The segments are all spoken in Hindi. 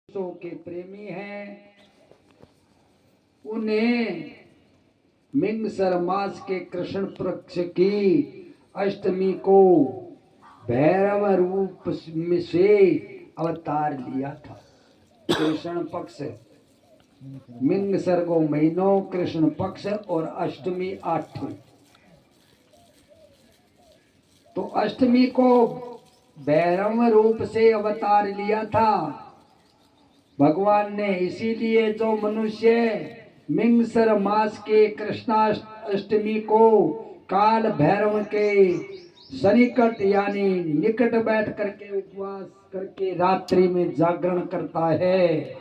के प्रेमी हैं, उन्हें मिंगसर मास के कृष्ण पक्ष की अष्टमी को भैरव रूप में से अवतार लिया था। कृष्ण पक्ष मिंगसर को महीनों, कृष्ण पक्ष और अष्टमी 8। तो अष्टमी को भैरव रूप से अवतार लिया था भगवान ने। इसीलिए जो मनुष्य मिंगसर मास के कृष्णाष्टमी को काल भैरव के सनिकट यानी निकट बैठ करके उपवास करके रात्रि में जागरण करता है,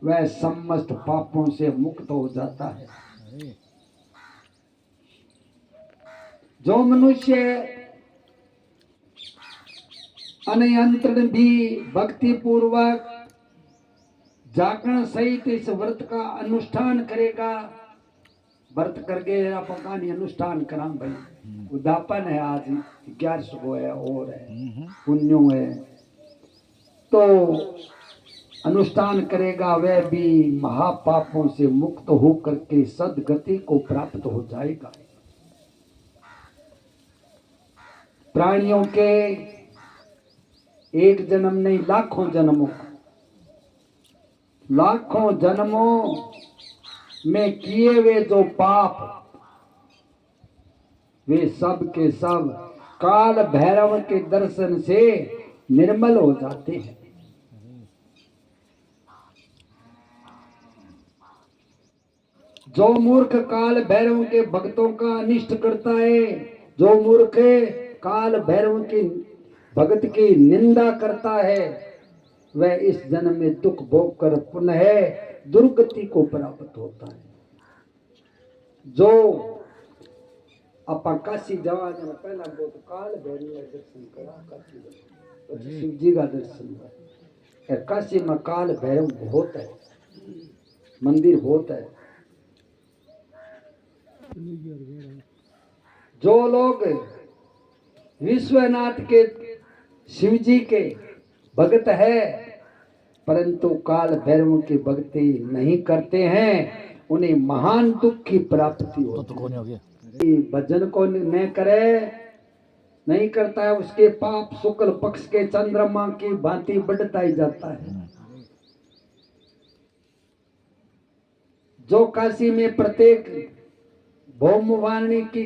वह समस्त पापों से मुक्त हो जाता है। जो मनुष्य अनियंत्रण भी भक्ति पूर्वक जागरण सहित इस व्रत का अनुष्ठान करेगा, व्रत करके आप कहानी अनुष्ठान करा भाई, उद्यापन है, आज 11 को है और है पुण्यों है, तो अनुष्ठान करेगा वह भी महापापों से मुक्त होकर के सदगति को प्राप्त हो जाएगा। प्राणियों के एक जन्म नहीं, लाखों जन्मों में किए हुए जो पाप वे सब के सब काल भैरव के दर्शन से निर्मल हो जाते हैं। जो मूर्ख काल भैरव के भक्तों का अनिष्ट करता है, जो मूर्ख काल भैरव की भक्त की निंदा करता है, वह इस जन्म में दुख भोग कर पुनः दुर्गति को प्राप्त होता है। जो अपन काशी जवान में पहला बहुत काल भैरव दर्शन करा, काशी शिव जी का दर्शन हुआ। काशी में काल भैरव बहुत है, मंदिर बहुत है। जो लोग विश्वनाथ के शिव जी के भक्त है परंतु काल भैरव की भक्ति नहीं करते हैं, उन्हें महान दुख की प्राप्ति होती है। भजन को न करे, नहीं करता है, उसके पाप शुक्ल पक्ष के चंद्रमा की भांति बढ़ता ही जाता है। जो काशी में प्रत्येक भौमवाणी की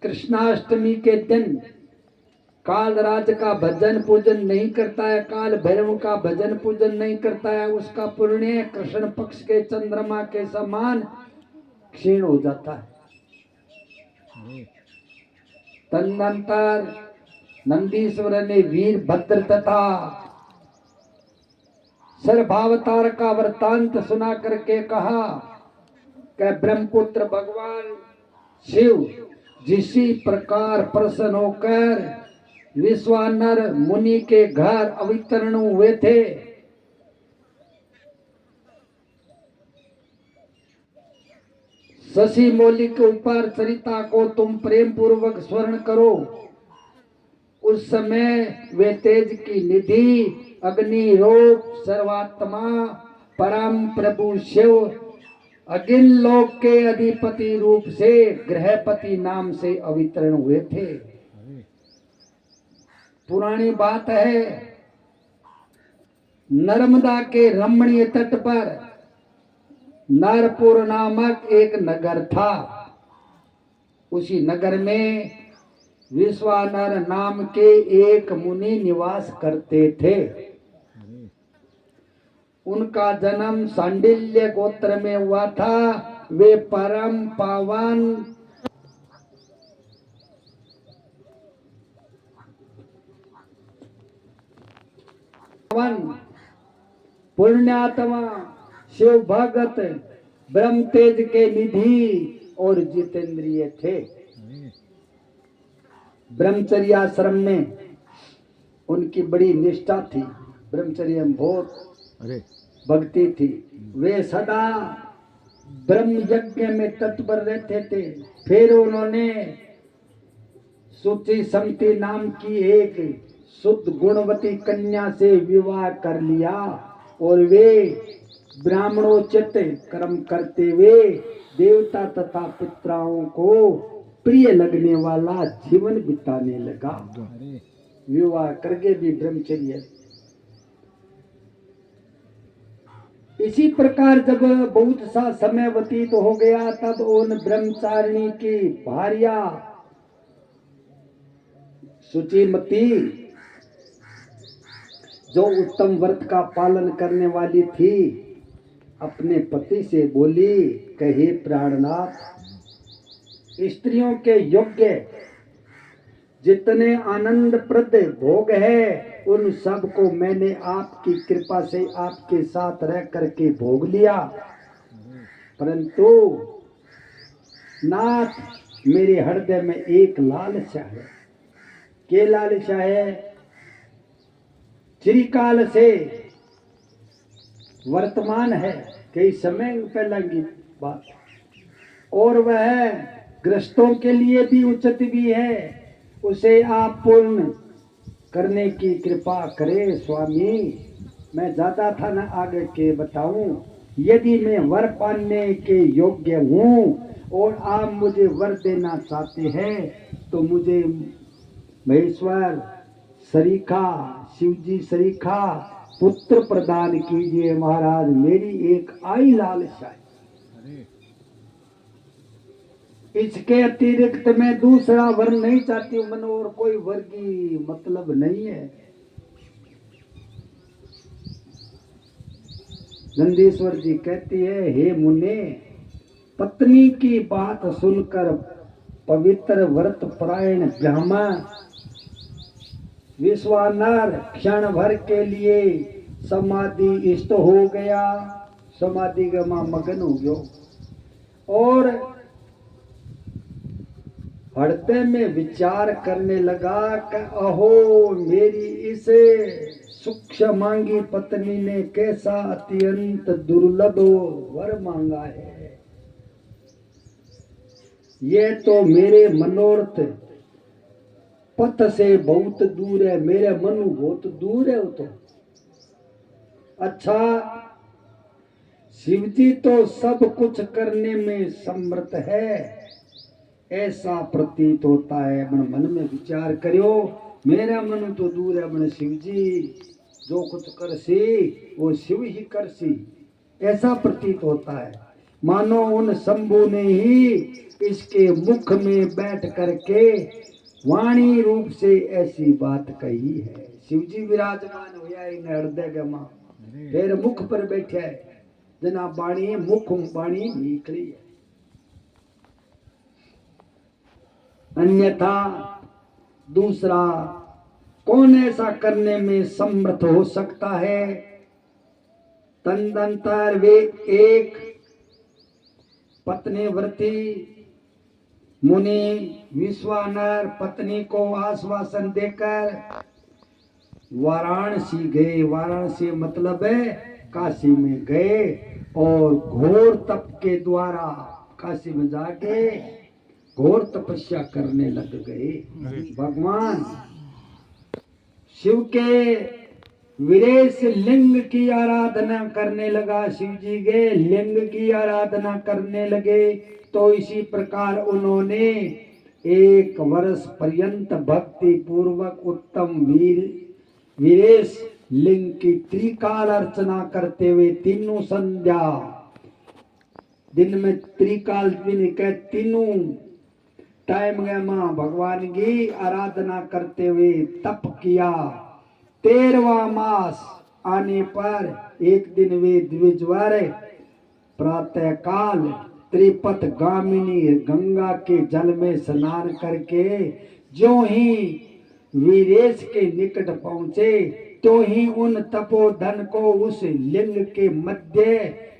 कृष्णाष्टमी के दिन काल राज का भजन पूजन नहीं करता है, काल भैरव का भजन पूजन नहीं करता है, उसका पुण्य कृष्ण पक्ष के चंद्रमा के समान क्षीण हो जाता है। तदनंतर नंदीश्वर ने वीरभद्र तथा सर्वावतार का वृतांत सुना करके कहा कि ब्रह्मपुत्र भगवान शिव जिसी प्रकार प्रसन्न होकर विश्वानर मुनि के घर अवतरण हुए थे, शशि मौली के ऊपर चरिता को तुम प्रेम पूर्वक स्मरण करो। उस समय वे तेज की निधि अग्नि रूप सर्वात्मा परम प्रभु शिव अगिन लोक के अधिपति रूप से ग्रहपति नाम से अवतरण हुए थे। पुरानी बात है, नर्मदा के रमणीय तट पर नरपुर नामक एक नगर था। उसी नगर में विश्वानर नाम के एक मुनि निवास करते थे। उनका जन्म सांडिल्य गोत्र में हुआ था। वे परम पावन पुण्यात्मा शिव भगत ब्रह्म तेज के निधि और जितेंद्रिय थे। ब्रह्मचर्य आश्रम में उनकी बड़ी निष्ठा थी, ब्रह्मचर्य में बहुत भक्ति थी। वे सदा ब्रह्म यज्ञ में तत्पर रहते थे। फिर उन्होंने सूची समिति नाम की एक शुद्ध गुणवती कन्या से विवाह कर लिया और वे ब्राह्मणोचित कर्म करते हुए देवता तथा पितराओं को प्रिय लगने वाला जीवन बिताने लगा। विवाह करके भी ब्रह्मचर्य। इसी प्रकार जब बहुत सा समय व्यतीत हो गया तब उन ब्रह्मचारिणी की भार्या शुचिमती, जो उत्तम व्रत का पालन करने वाली थी, अपने पति से बोली, कहे प्राणनाथ, स्त्रियों के योग्य जितने आनंदप्रद भोग है उन सब को मैंने आपकी कृपा से आपके साथ रह करके भोग लिया, परंतु नाथ मेरे हृदय में एक लालसा है। के लालसा है? चिरकाल से वर्तमान है, कई समय पहले की बात, और वह ग्रस्तों के लिए भी उचित भी है, उसे आप पूर्ण करने की कृपा करे स्वामी। मैं ज्यादा था न आगे के बताऊं। यदि मैं वर पाने के योग्य हूं और आप मुझे वर देना चाहते हैं तो मुझे महेश्वर सरीखा, शिवजी सरीखा पुत्र प्रदान कीजिए महाराज, मेरी एक आई लालसा है। इसके अतिरिक्त मैं दूसरा वर नहीं चाहती हूँ, मन और कोई वर की मतलब नहीं है। नंदीश्वर जी कहती है, हे मुने, पत्नी की बात सुनकर पवित्र व्रत परायण ब्राह्मण विश्वानर क्षण भर के लिए समाधि इष्ट हो गया, समाधि का मगन हो गयो और हृदय में विचार करने लगा कि अहो मेरी इस सूक्ष्म मांगी पत्नी ने कैसा अत्यंत दुर्लभ वर मांगा है। ये तो मेरे मनोरथ पथ से बहुत दूर है, मेरे मनु बहुत दूर है। वो तो अच्छा, शिवजी तो सब कुछ करने में समर्थ है, ऐसा प्रतीत होता है। मन में विचार करियो, मेरा मन तो दूर है, मन शिवजी जो कुछ कर सी वो शिव ही कर सी, ऐसा प्रतीत होता है। मानो उन शंभु ने ही इसके मुख में बैठ करके वाणी रूप से ऐसी बात कही है। शिवजी विराजमान हुआ इन हृदय गमा, फिर मुख पर बैठे जना वाणी मुख वाणी निकली है। अन्यथा दूसरा कौन ऐसा करने में समर्थ हो सकता है। तदंतर वे एक पत्नी व्रती मुनि विश्वानर पत्नी को आश्वासन देकर वाराणसी गए। वाराणसी मतलब है काशी में गए और घोर तप के द्वारा काशी में जाके घोर तपस्या करने लग गए। भगवान शिव के विरेश लिंग की आराधना करने लगा। शिव जी के लिंग की आराधना करने लगे तो इसी प्रकार उन्होंने 1 वर्ष पर्यंत भक्ति पूर्वक उत्तम विरेश लिंग की त्रिकाल अर्चना करते हुए तीनों संध्या, दिन में त्रिकाल दिन के तीनों टाइम में मां भगवान की आराधना करते हुए तप किया। 13वां मास आने पर एक दिन वे द्विजवार प्रातः काल त्रिपथ गामिनी गंगा के जल में स्नान करके जो ही वीरेश के निकट पहुंचे तो ही उन तपोधन को उस लिंग के मध्य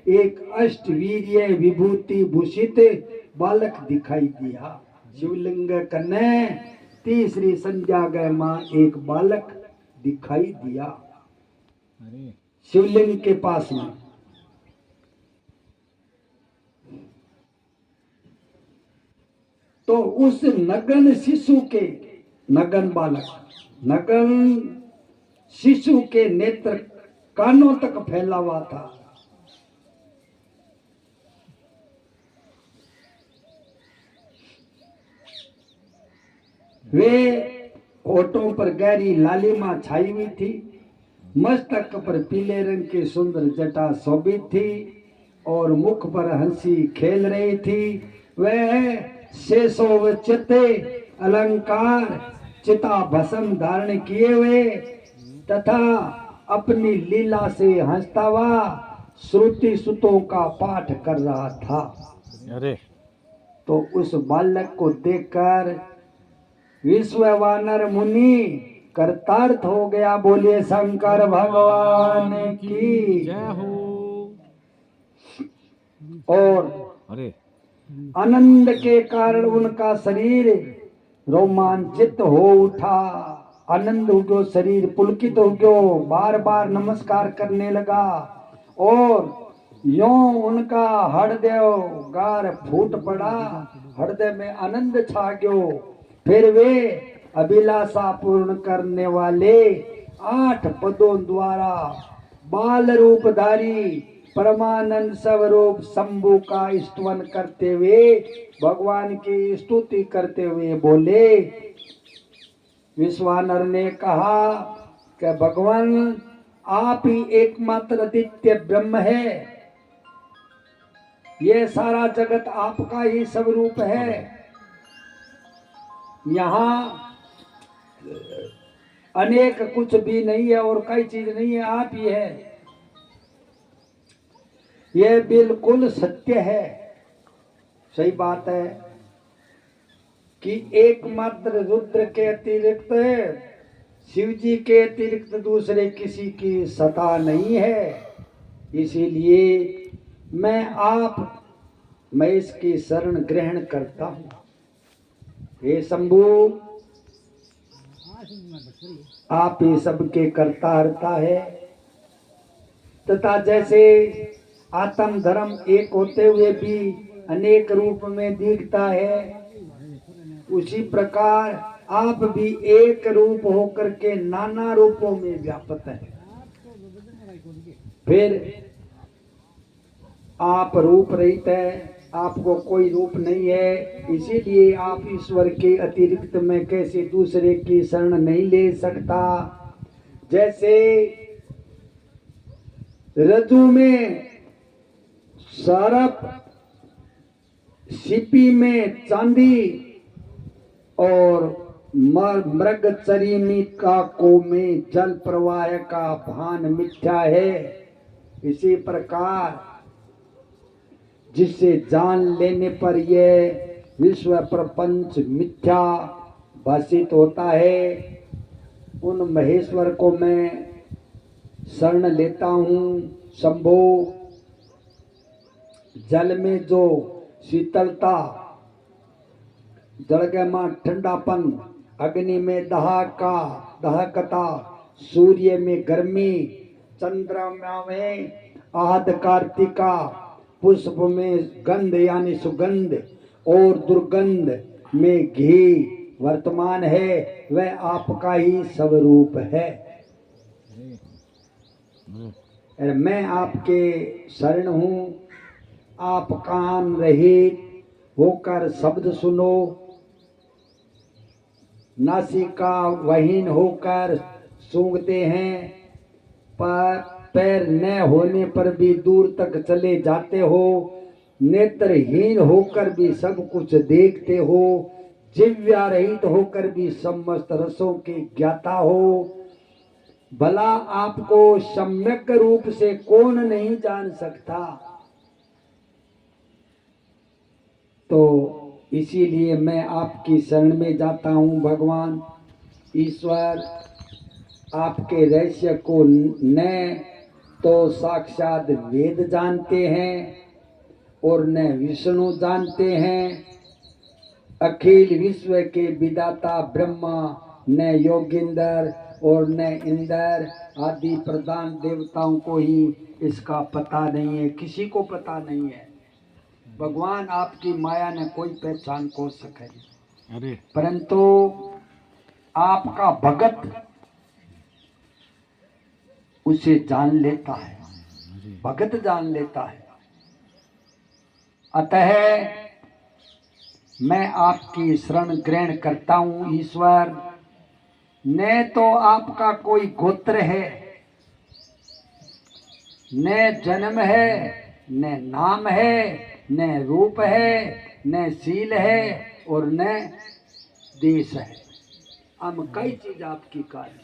एक अष्टवीर्य विभूति भूषित बालक दिखाई दिया। शिवलिंग कन्ने तीसरी संध्या गए मां एक बालक दिखाई दिया शिवलिंग के पास में। तो उस नगन शिशु के, नगन बालक नग्न शिशु के नेत्र कानों तक फैला हुआ था। वे होठों पर गहरी लालिमा छाई हुई थी, मस्तक पर पीले रंग की सुंदर जटा शोभित थी और मुख पर हंसी खेल रही थी। वह शेषों व चिते अलंकार चिता भस्म धारण किए हुए तथा अपनी लीला से हंसता हुआ श्रुति सुतों का पाठ कर रहा था। अरे तो उस बालक को देखकर विश्व वानर मुनि कृतार्थ हो गया। बोलिए शंकर भगवान की जय हो। और अरे आनंद के कारण उनका शरीर रोमांचित हो उठा। आनंद हो गयो, शरीर पुलकित हो गयो, बार बार नमस्कार करने लगा और यों उनका हृदय गार फूट पड़ा, हृदय में आनंद छा गयो। फिर वे अभिलाषा पूर्ण करने वाले 8 पदों द्वारा बाल रूपधारी परमानंद स्वरूप शंभु का स्तवन करते हुए भगवान की स्तुति करते हुए बोले। विश्वानर ने कहा कि भगवान आप ही एकमात्र अद्वितीय ब्रह्म है, ये सारा जगत आपका ही स्वरूप है, यहाँ अनेक कुछ भी नहीं है और कई चीज नहीं है, आप ही है। ये बिल्कुल सत्य है, सही बात है कि एकमात्र रुद्र के अतिरिक्त शिव जी के अतिरिक्त दूसरे किसी की सत्ता नहीं है। इसीलिए मैं इसकी शरण ग्रहण करता हूँ। हे शंभु, आप ही सबके कर्ता हरता है तथा जैसे आत्म धर्म एक होते हुए भी अनेक रूप में दिखता है, उसी प्रकार आप भी एक रूप होकर के नाना रूपों में व्याप्त है। फिर आप रूप रहित है, आपको कोई रूप नहीं है, इसीलिए आप ईश्वर के अतिरिक्त में कैसे दूसरे की शरण नहीं ले सकता। जैसे रज्जु में सर्प, सीपी में चांदी और मृग चरिमिका को में जल प्रवाह का भान मिथ्या है, इसी प्रकार जिससे जान लेने पर यह विश्व प्रपंच मिथ्या भाषित होता है, उन महेश्वर को मैं शरण लेता हूँ। शंभो, जल में जो शीतलता, जलगमा ठंडापन, अग्नि में दहकता, सूर्य में गर्मी, चंद्रमा में आहत कार्तिका, पुष्प में गंध यानी सुगंध और दुर्गंध में घी वर्तमान है, वह आपका ही स्वरूप है। और मैं आपके शरण हूँ। आप कान रहित होकर शब्द सुनो, नासिका वहीन होकर सूंघते हैं, पर पैर न होने पर भी दूर तक चले जाते हो, नेत्रहीन होकर भी सब कुछ देखते हो, जिह्वा रहित होकर भी समस्त रसों की ज्ञाता हो। भला आपको सम्यक रूप से कौन नहीं जान सकता। तो इसीलिए मैं आपकी शरण में जाता हूँ। भगवान ईश्वर, आपके रहस्य को न तो साक्षात वेद जानते हैं और न विष्णु जानते हैं, अखिल विश्व के विधाता ब्रह्मा, न योगिंदर और न इंद्र आदि प्रधान देवताओं को ही इसका पता नहीं है, किसी को पता नहीं है। भगवान आपकी माया ने कोई पहचान को सके, अरे परंतु आपका भगत उसे जान लेता है, भगत जान लेता है। अतः मैं आपकी शरण ग्रहण करता हूं ईश्वर। न तो आपका कोई गोत्र है, न जन्म है, न नाम है, न रूप है, न शील है और न देश है। हम कई चीज आपकी कार्य।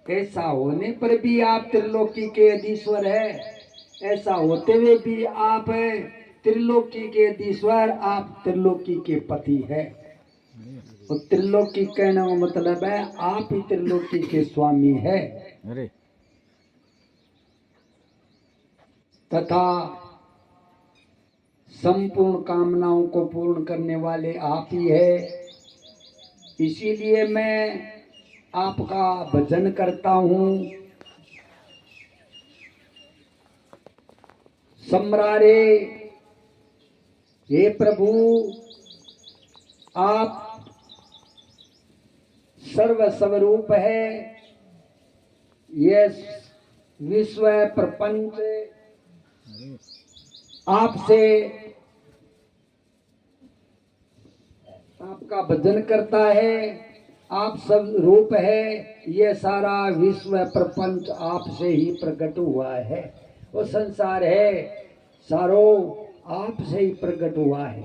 ऐसा होने पर भी आप त्रिलोकी के अधीश्वर है, ऐसा होते हुए भी आप त्रिलोकी के अधीश्वर, आप त्रिलोकी के पति है। और त्रिलोकी कहने का मतलब है आप ही त्रिलोकी के स्वामी है। तथा संपूर्ण कामनाओं को पूर्ण करने वाले आप ही है। इसीलिए मैं आपका भजन करता हूँ। सम्रारे, हे प्रभु, आप सर्व स्वरूप है। ये विश्व प्रपंच आपसे आपका भजन करता है। आप सब रूप है। ये सारा विश्व प्रपंच आपसे ही प्रकट हुआ है। वो संसार है सारो आपसे ही प्रकट हुआ है।